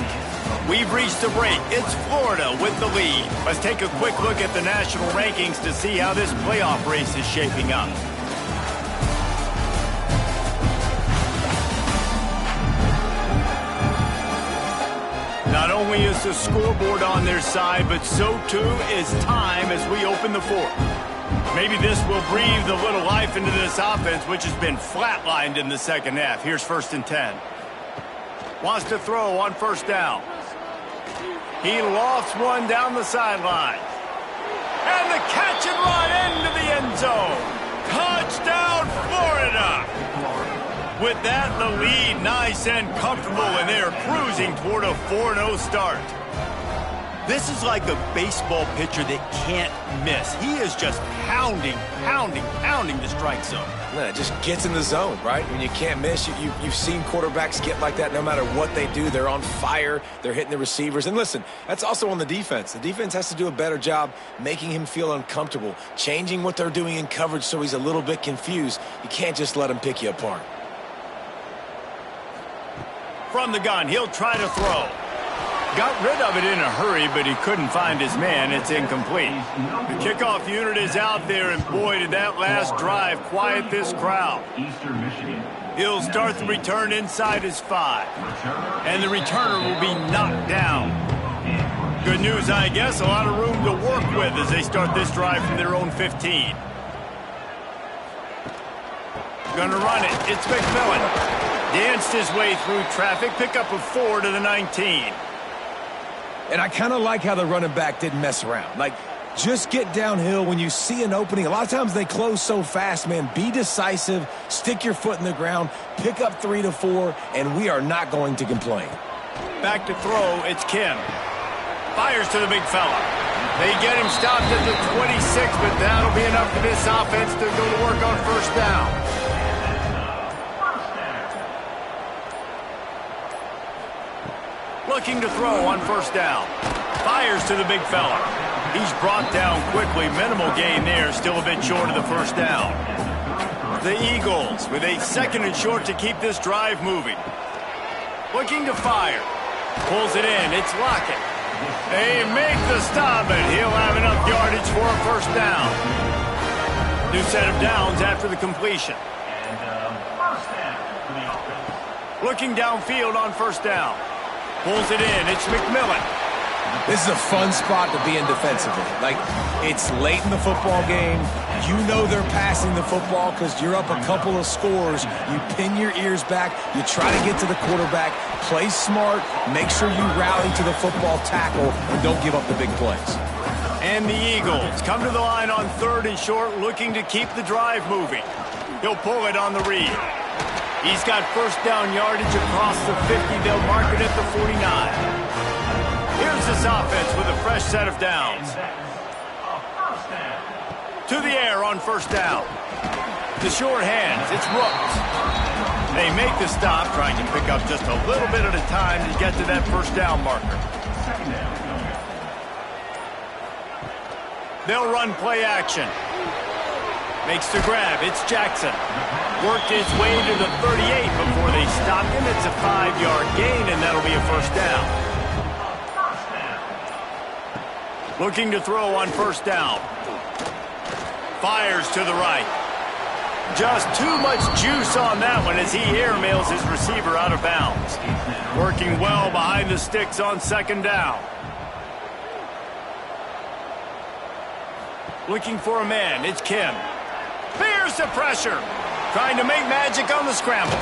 We've reached a break. It's Florida with the lead. Let's take a quick look at the national rankings to see how this playoff race is shaping up. Not only is the scoreboard on their side, but so too is time as we open the 4th. Maybe this will breathe a little life into this offense, which has been flatlined in the 2nd half. Here's 1st and 10. Wants to throw on 1st down. He lofts one down the sideline. And the catch and run into the end zone. Touchdown, Florida! With that, the lead nice and comfortable, and they're cruising toward a 4-0 start. This is like a baseball pitcher that can't miss. He is just pounding the strike zone. Yeah, it just gets in the zone, right? When you can't miss, you've seen quarterbacks get like that no matter what they do. They're on fire. They're hitting the receivers. And listen, that's also on the defense. The defense has to do a better job making him feel uncomfortable, changing what they're doing in coverage so he's a little bit confused. You can't just let him pick you apart. From the gun, he'll try to throw. Got rid of it in a hurry, but he couldn't find his man. It's incomplete. The kickoff unit is out there, and boy, did that last drive quiet this crowd. Eastern Michigan. He'll start the return inside his 5. And the returner will be knocked down. Good news, I guess. A lot of room to work with as they start this drive from their own 15. Gonna run it. It's McMillan. Danced his way through traffic. Pick up a 4 to the 19. And I kind of like how the running back didn't mess around. Like, just get downhill when you see an opening. A lot of times they close so fast, man. Be decisive, stick your foot in the ground, pick up 3 to 4, and we are not going to complain. Back to throw, it's Kim. Fires to the big fella. They get him stopped at the 26, but that'll be enough for this offense to go to work on 1st down. Looking to throw on 1st down. Fires to the big fella. He's brought down quickly. Minimal gain there. Still a bit short of the 1st down. The Eagles with a 2nd and short to keep this drive moving. Looking to fire. Pulls it in. It's Lockett. They make the stop, but he'll have enough yardage for a 1st down. New set of downs after the completion. And 1st down for the offense. Looking downfield on 1st down. Pulls it in. It's McMillan. This is a fun spot to be in defensively. Like, it's late in the football game. You know they're passing the football because you're up a couple of scores. You pin your ears back. You try to get to the quarterback. Play smart. Make sure you rally to the football tackle and don't give up the big plays. And the Eagles come to the line on 3rd and short, looking to keep the drive moving. He'll pull it on the read. He's got first down yardage across the 50. They'll mark it at the 49. Here's this offense with a fresh set of downs. To the air on first down. The short hands, it's Rooks. They make the stop, trying to pick up just a little bit at a time to get to that first down marker. They'll run play action. Makes the grab, it's Jackson. Worked his way to the 38 before they stopped him. It's a 5-yard gain, and that'll be a first down. Looking to throw on first down. Fires to the right. Just too much juice on that one as he airmails his receiver out of bounds. Working well behind the sticks on second down. Looking for a man, it's Kim. Fears the pressure. Trying to make magic on the scramble.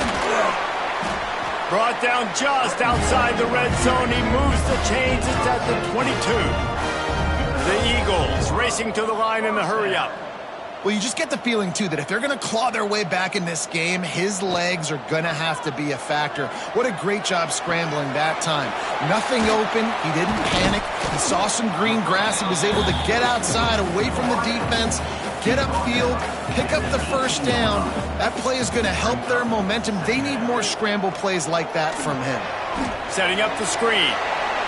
Brought down just outside the red zone. He moves the chains. It's at the 22. The Eagles racing to the line in the hurry-up. Well, you just get the feeling, too, that if they're going to claw their way back in this game, his legs are going to have to be a factor. What a great job scrambling that time. Nothing open. He didn't panic. He saw some green grass. He was able to get outside, away from the defense, get upfield, pick up the first down. That play is going to help their momentum. They need more scramble plays like that from him. Setting up the screen.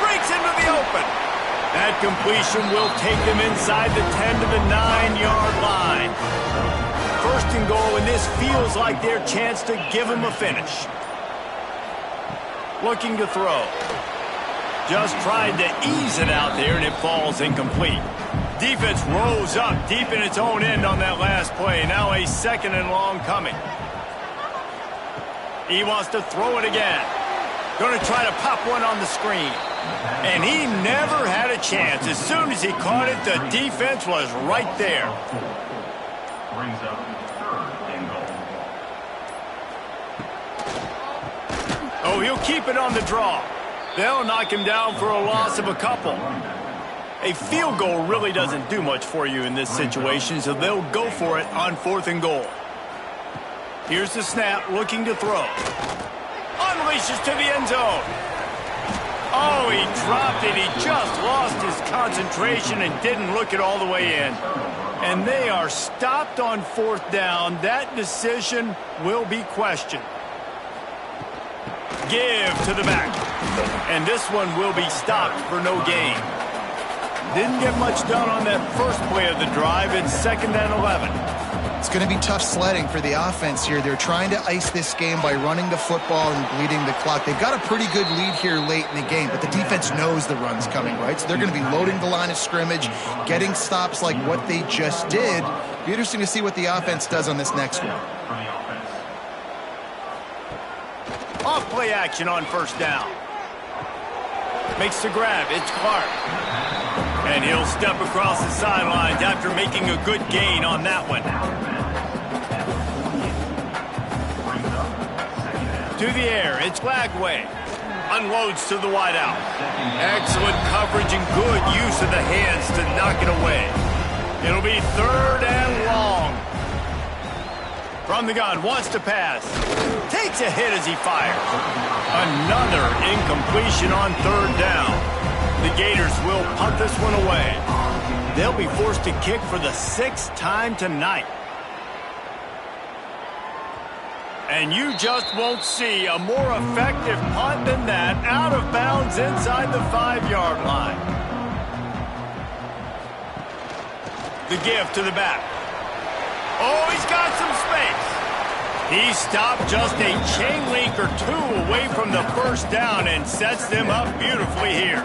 Breaks into the open. That completion will take them inside the 10 to the 9-yard line. First and goal, and this feels like their chance to give them a finish. Looking to throw. Just tried to ease it out there, and it falls incomplete. Defense rose up deep in its own end on that last play. Now a 2nd and long coming. He wants to throw it again. Going to try to pop one on the screen. And he never had a chance. As soon as he caught it, the defense was right there. Brings up 3rd and goal. Oh, he'll keep it on the draw. They'll knock him down for a loss of a couple. A field goal really doesn't do much for you in this situation, so they'll go for it on 4th and goal. Here's the snap, looking to throw. Unleashes to the end zone. Oh, he dropped it. He just lost his concentration and didn't look it all the way in. And they are stopped on 4th down. That decision will be questioned. Give to the back. And this one will be stopped for no gain. Didn't get much done on that first play of the drive. It's 2nd and 11. It's going to be tough sledding for the offense here. They're trying to ice this game by running the football and bleeding the clock. They've got a pretty good lead here late in the game, but the defense knows the run's coming, right? So they're going to be loading the line of scrimmage, getting stops like what they just did. Be interesting to see what the offense does on this next one. Off play action on first down. Makes the grab. It's Clark. And he'll step across the sidelines after making a good gain on that one. To the air, it's Lagway. Unloads to the wideout. Excellent coverage and good use of the hands to knock it away. It'll be 3rd and long. From the gun, wants to pass. Takes a hit as he fires. Another incompletion on 3rd down. The Gators will punt this one away. They'll be forced to kick for the 6th time tonight. And you just won't see a more effective punt than that, out of bounds inside the 5-yard line. The give to the back. Oh, he's got some space. He stopped just a chain link or 2 away from the first down and sets them up beautifully here.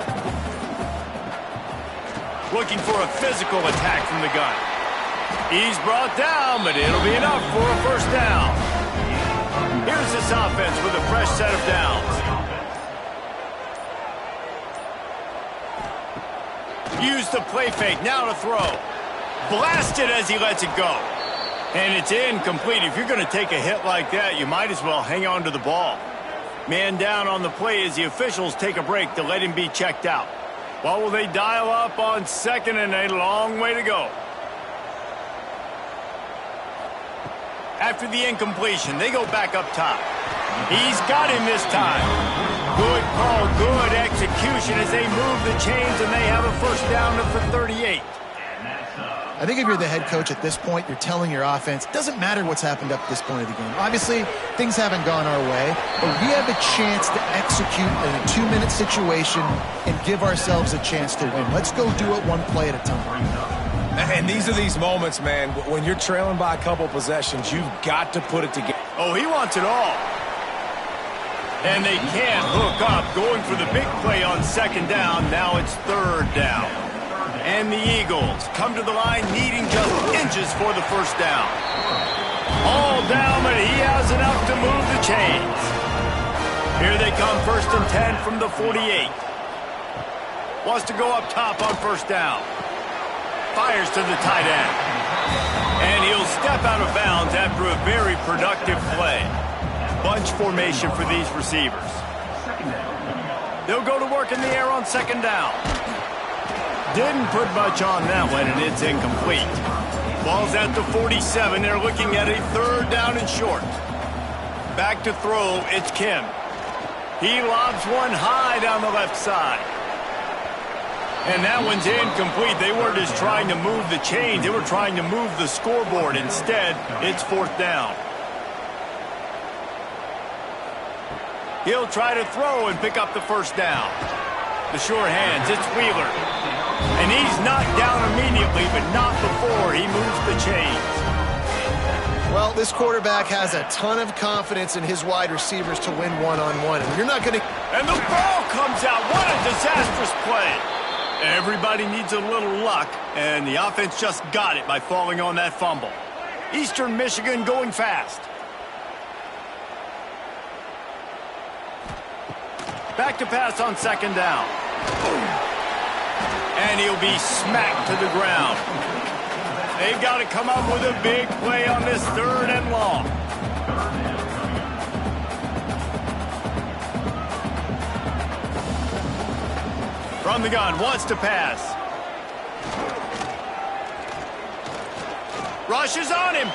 Looking for a physical attack from the gun. He's brought down, but it'll be enough for a first down. Here's this offense with a fresh set of downs. Use the play fake, now to throw. Blasted as he lets it go. And it's incomplete. If you're going to take a hit like that, you might as well hang on to the ball. Man down on the play as the officials take a break to let him be checked out. What will they dial up on second and a long way to go? After the incompletion, they go back up top. He's got him this time. Good call, good execution as they move the chains and they have a first down for 38. I think if you're the head coach at this point, you're telling your offense, it doesn't matter what's happened up to this point of the game. Obviously, things haven't gone our way, but we have a chance to execute in a 2-minute situation and give ourselves a chance to win. Let's go do it one play at a time. And these are these moments, man, when you're trailing by a couple possessions, you've got to put it together. Oh, he wants it all. And they can't hook up, going for the big play on second down. Now it's third down. And the Eagles come to the line needing just inches for the first down. All down, but he has enough to move the chains. Here they come, first and 10 from the 48. Wants to go up top on first down. Fires to the tight end. And he'll step out of bounds after a very productive play. Bunch formation for these receivers. They'll go to work in the air on second down. Didn't put much on that one, and it's incomplete. Ball's at the 47. They're looking at a third down and short. Back to throw, it's Kim. He lobs one high down the left side. And that one's incomplete. They weren't just trying to move the chains. They were trying to move the scoreboard. Instead, it's fourth down. He'll try to throw and pick up the first down. The sure hands, it's Wheeler. And he's knocked down immediately, but not before he moves the chains. Well, this quarterback has a ton of confidence in his wide receivers to win one-on-one. And you're not going to... And the ball comes out. What a disastrous play. Everybody needs a little luck, and the offense just got it by falling on that fumble. Eastern Michigan going fast. Back to pass on second down. And he'll be smacked to the ground. They've got to come up with a big play on this third and long. From the gun, wants to pass. Rushes on him.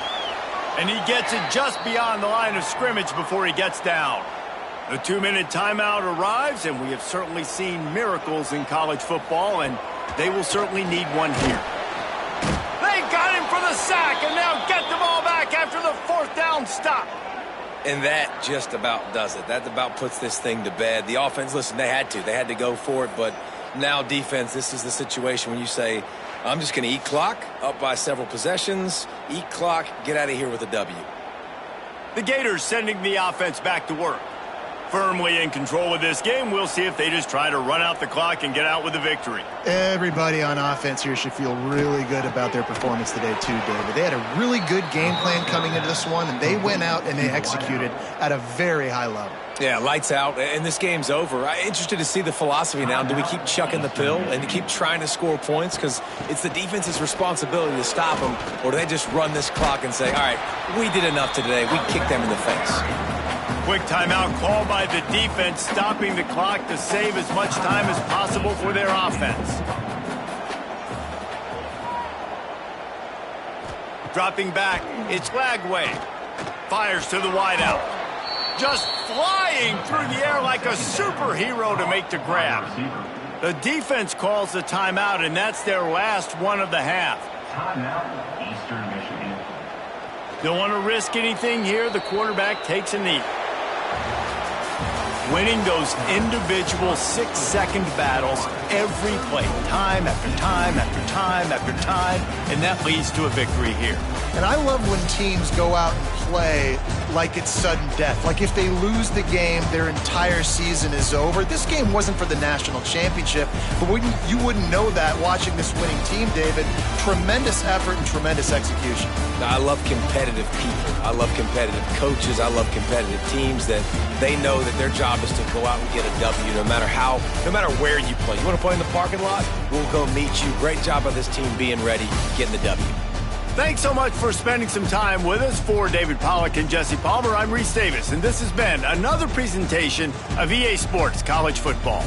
And he gets it just beyond the line of scrimmage before he gets down. The 2-minute timeout arrives, and we have certainly seen miracles in college football, and they will certainly need one here. They got him for the sack, and now get the ball back after the fourth down stop. And that just about does it. That about puts this thing to bed. The offense, listen, they had to go for it, but now defense, this is the situation when you say, I'm just going to eat clock, up by several possessions, eat clock, get out of here with a W. The Gators sending the offense back to work. Firmly in control of this game. We'll see if they just try to run out the clock and get out with a victory. Everybody on offense here should feel really good about their performance today too, David. They had a really good game plan coming into this one, and they went out and they executed at a very high level. Yeah, lights out, and this game's over. I'm interested to see the philosophy now. Do we keep chucking the pill and to keep trying to score points? Because it's the defense's responsibility to stop them, or do they just run this clock and say, all right, we did enough today. We kicked them in the face. Quick timeout called by the defense, stopping the clock to save as much time as possible for their offense. Dropping back, it's Lagway. Fires to the wideout. Just flying through the air like a superhero to make the grab. The defense calls the timeout, and that's their last one of the half. Timeout, Eastern Michigan. Don't want to risk anything here. The quarterback takes a knee. Winning those individual 6-second battles every play, time after time after time after time, and that leads to a victory here. And I love when teams go out and play like it's sudden death. Like if they lose the game, their entire season is over. This game wasn't for the national championship, but you wouldn't know that watching this winning team, David. Tremendous effort and tremendous execution. I love competitive people. I love competitive coaches. I love competitive teams that they know that their job is to go out and get a W no matter where you play. You want want to play in the parking lot? We'll go meet you. Great job of this team being ready, getting the W. Thanks so much for spending some time with us. For David Pollack and Jesse Palmer, I'm Reese Davis, and this has been another presentation of EA Sports College Football.